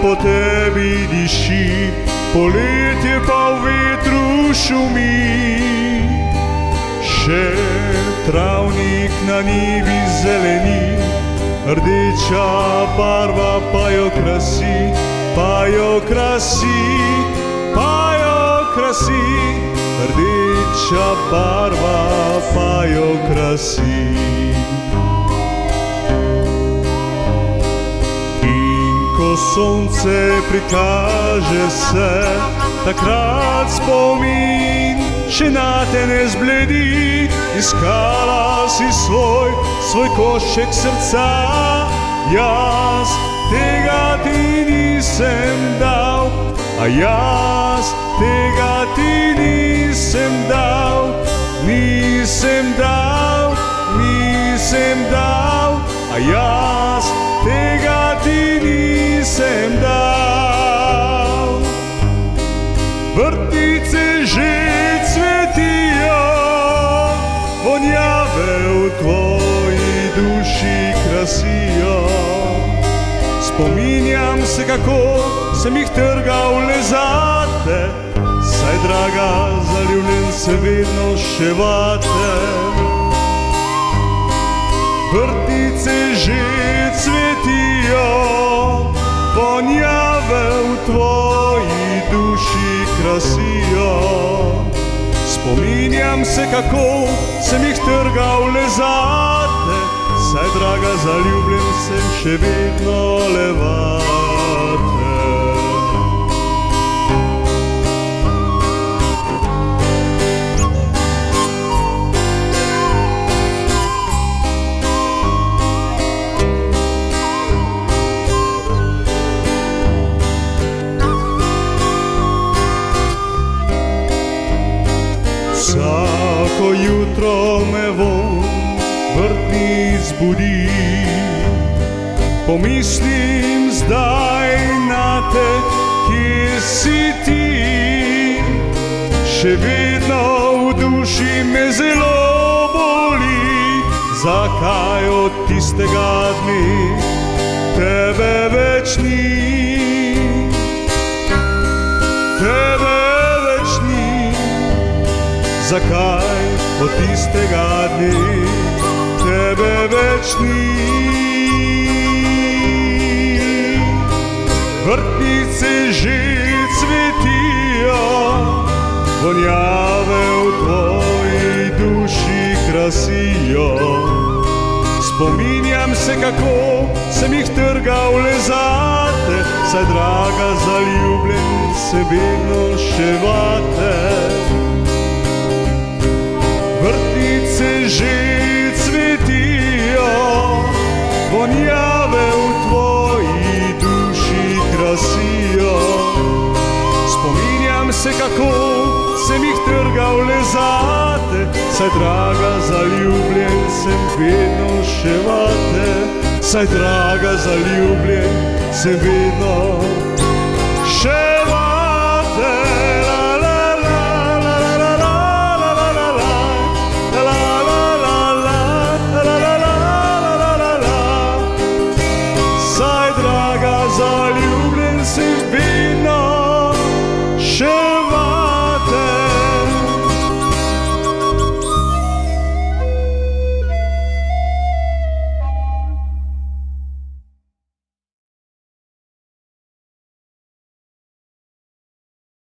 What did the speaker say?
po tebi diši, poletje pa v vetru šumi. Še travnik na njivi zeleni, rdeča barva pa jo krasi, pa jo krasi, pa jo krasi. Rdeča barva pa jo krasi. Ko sonce prikaže se, takrat spomin še na te ne zbledi. Iskala si svoj košček srca, jaz tega ti nisem dal, a jaz tega ti nisem dal, nisem dal, nisem dal, a jaz tega ti nisem dal. Vrtnice že cvetijo, vonjave v tvoji duši krasijo. Spominjam se, kako sem jih trgal le zate, saj draga, zaljubljen se vedno še vate. Vrtnice že cvetijo, vonjave v tvoji duši krasijo. Spominjam se, kako sem jih trgal le zate, saj draga, zaljubljen sem še vedno le vate. Vsako jutro me vonj vrtnic budi, pomislim zdaj na te, kje si ti. Še vedno v duši me zelo boli, zakaj od tistega dne tebe več ni. Tebe več ni, zakaj od tistega dne tebe več ni. Vrtnice že cvetijo, vonjave v tvoji duši krasijo. Spominjam se, kako sem jih trgal le zate, saj draga, zaljubljen se vedno še vate. Vrtnice že cvetijo, vonjave v tvoji duši krasijo. Spominjam se, kako sem jih trgal le zate, saj draga, zaljubljen sem vedno še vate. Saj draga, zaljubljen sem vedno